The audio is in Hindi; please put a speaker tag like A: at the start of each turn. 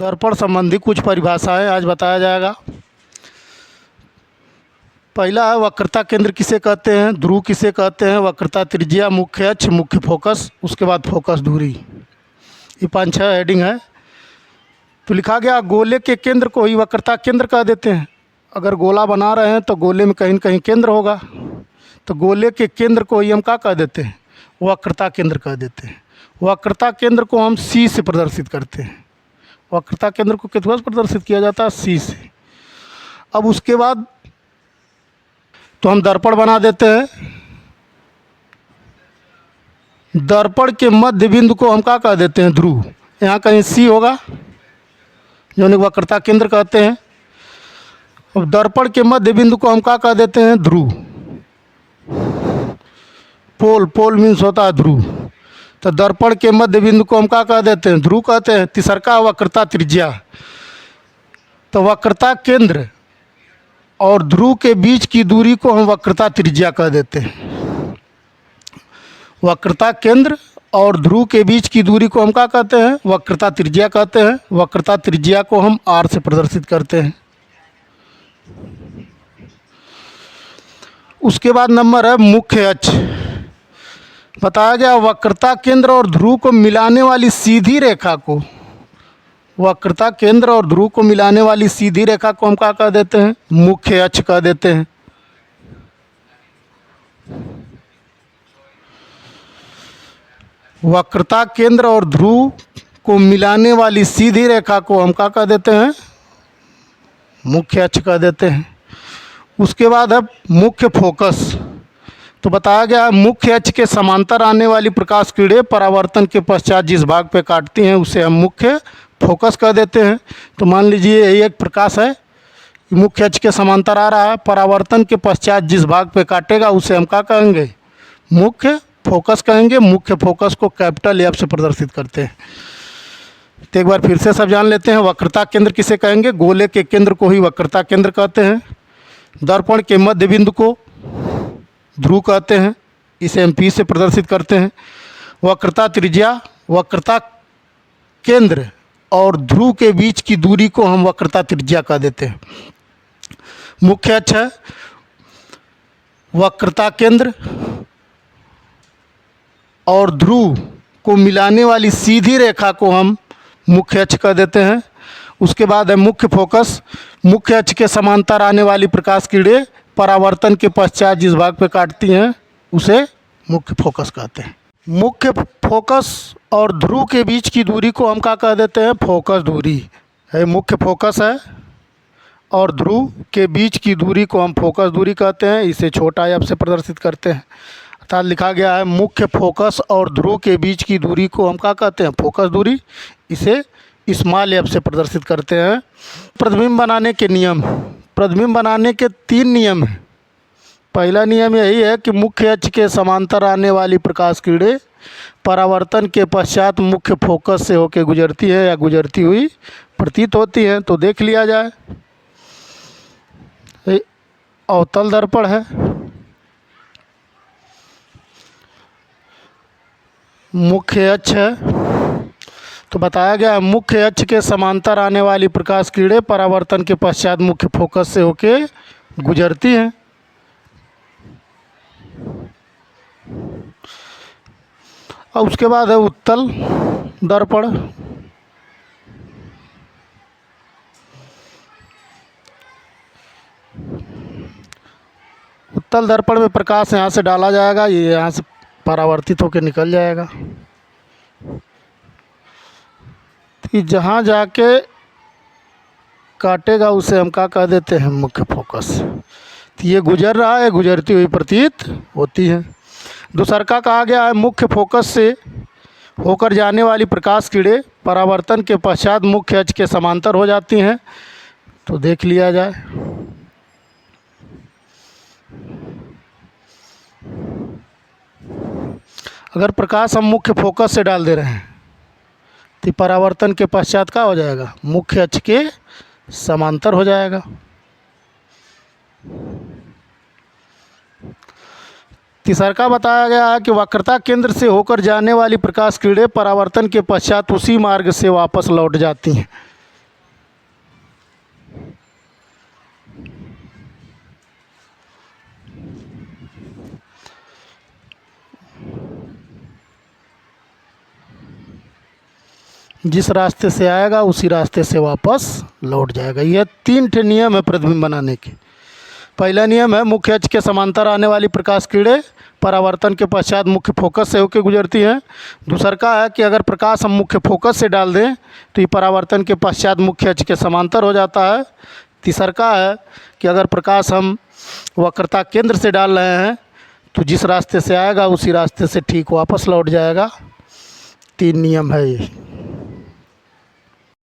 A: दर्पण संबंधी कुछ परिभाषाएं आज बताया जाएगा। पहला है वक्रता केंद्र किसे कहते हैं, ध्रुव किसे कहते हैं, वक्रता त्रिज्या, मुख्य अक्ष, मुख्य फोकस, उसके बाद फोकस दूरी। ये 5-6 हेडिंग है। तो लिखा गया गोले के केंद्र को ही वक्रता केंद्र कह देते हैं। अगर गोला बना रहे हैं तो गोले में कहीं न कहीं केंद्र होगा, तो गोले के केंद्र को ही हम क्या कह देते हैं, वक्रता केंद्र कह देते हैं। वक्रता केंद्र को हम सी से प्रदर्शित करते हैं। वक्रता केंद्र को किस से प्रदर्शित किया जाता है, सी से। अब उसके बाद तो हम दर्पण बना देते हैं। दर्पण के मध्य बिंदु को हम क्या कह देते हैं, ध्रुव। यहाँ कहीं सी होगा जो वक्रता केंद्र कहते हैं। अब दर्पण के मध्य बिंदु को हम क्या कह देते हैं, ध्रुव। पोल, पोल मीन्स होता है ध्रुव। तो दर्पण के मध्य बिंदु को हम क्या कह देते हैं, ध्रुव कहते हैं। तीसरा वक्रता त्रिज्या। तो वक्रता केंद्र और ध्रुव के बीच की दूरी को हम वक्रता त्रिज्या कह देते हैं। वक्रता केंद्र और ध्रुव के बीच की दूरी को हम क्या कहते हैं, वक्रता त्रिज्या कहते हैं। वक्रता त्रिज्या को हम आर से प्रदर्शित करते हैं। उसके बाद नंबर है मुख्य अक्ष। बताया गया वक्रता केंद्र और ध्रुव को मिलाने वाली सीधी रेखा को, वक्रता केंद्र और ध्रुव को मिलाने वाली सीधी रेखा को हम क्या कह देते हैं, मुख्य अक्ष कह देते हैं। वक्रता केंद्र और ध्रुव को मिलाने वाली सीधी रेखा को हम क्या कह देते हैं, मुख्य अक्ष कह देते हैं। उसके बाद है मुख्य फोकस। तो बताया गया मुख्य अक्ष के समांतर आने वाली प्रकाश किरणें परावर्तन के पश्चात जिस भाग पे काटती हैं उसे हम मुख्य फोकस कह देते हैं। तो मान लीजिए यही एक प्रकाश है, मुख्य अक्ष के समांतर आ रहा है, परावर्तन के पश्चात जिस भाग पे काटेगा उसे हम क्या कहेंगे, मुख्य फोकस कहेंगे। मुख्य फोकस को कैपिटल एफ से प्रदर्शित करते हैं। तो एक बार फिर से सब जान लेते हैं। वक्रता केंद्र किसे कहेंगे, गोले के केंद्र को ही वक्रता केंद्र कहते हैं। दर्पण के मध्य बिंदु को ध्रुव कहते हैं, इसे हम पी से प्रदर्शित करते हैं। वक्रता त्रिज्या, वक्रता केंद्र और ध्रुव के बीच की दूरी को हम वक्रता त्रिज्या कह देते हैं। मुख्य अक्ष है, वक्रता केंद्र और ध्रुव को मिलाने वाली सीधी रेखा को हम मुख्य अक्ष कह देते हैं। उसके बाद है मुख्य फोकस। मुख्य अक्ष के समांतर आने वाली प्रकाश किरणें परावर्तन के पश्चात जिस भाग पे काटती हैं उसे मुख्य फोकस कहते हैं। मुख्य फोकस और ध्रुव के बीच की दूरी को हम क्या कह देते हैं, फोकस दूरी है। मुख्य फोकस है और ध्रुव के बीच की दूरी को हम फोकस दूरी कहते हैं। इसे छोटा एफ से प्रदर्शित करते हैं। अर्थात लिखा गया है मुख्य फोकस और ध्रुव के बीच की दूरी को हम क्या कहते हैं, फोकस दूरी। इसे स्मॉल एफ से प्रदर्शित करते हैं। प्रतिबिंब बनाने के नियम। प्रतिबिंब बनाने के 3 नियम हैं। पहला नियम यही है कि मुख्य अक्ष के समांतर आने वाली प्रकाश किरणें परावर्तन के पश्चात मुख्य फोकस से होकर गुजरती है या गुजरती हुई प्रतीत होती हैं। तो देख लिया जाए, अवतल दर्पण है, मुख्य अक्ष है। तो बताया गया मुख्य अक्ष के समांतर आने वाली प्रकाश किरणें परावर्तन के पश्चात मुख्य फोकस से होके गुजरती हैं। और उसके बाद है उत्तल दर्पण। उत्तल दर्पण में प्रकाश यहाँ से डाला जाएगा, ये यहाँ से परावर्तित होकर निकल जाएगा। कि जहाँ जाके काटेगा उसे हम क्या कह देते हैं, मुख्य फोकस। तो ये गुजर रहा है, गुजरती हुई प्रतीत होती है। दूसरा का कहा गया है मुख्य फोकस से होकर जाने वाली प्रकाश किरणें परावर्तन के पश्चात मुख्य अक्ष के समांतर हो जाती हैं। तो देख लिया जाए, अगर प्रकाश हम मुख्य फोकस से डाल दे रहे हैं तो परावर्तन के पश्चात क्या हो जाएगा, मुख्य अक्ष के समांतर हो जाएगा। तीसरा बताया गया है कि वक्रता केंद्र से होकर जाने वाली प्रकाश किरणें परावर्तन के पश्चात उसी मार्ग से वापस लौट जाती हैं। जिस रास्ते से आएगा उसी रास्ते से वापस लौट जाएगा। यह 3 ठे नियम है प्रतिबिंब बनाने के। पहला नियम है मुख्य अक्ष के समांतर आने वाली प्रकाश किरणें परावर्तन के पश्चात मुख्य फोकस से होकर गुजरती हैं। दूसरा का है कि अगर प्रकाश हम मुख्य फोकस से डाल दें तो ये परावर्तन के पश्चात मुख्य अक्ष के समांतर हो जाता है। तीसरा का है कि अगर प्रकाश हम वक्रता केंद्र से डाल रहे हैं तो जिस रास्ते से आएगा उसी रास्ते से ठीक वापस लौट जाएगा। 3 नियम है ये।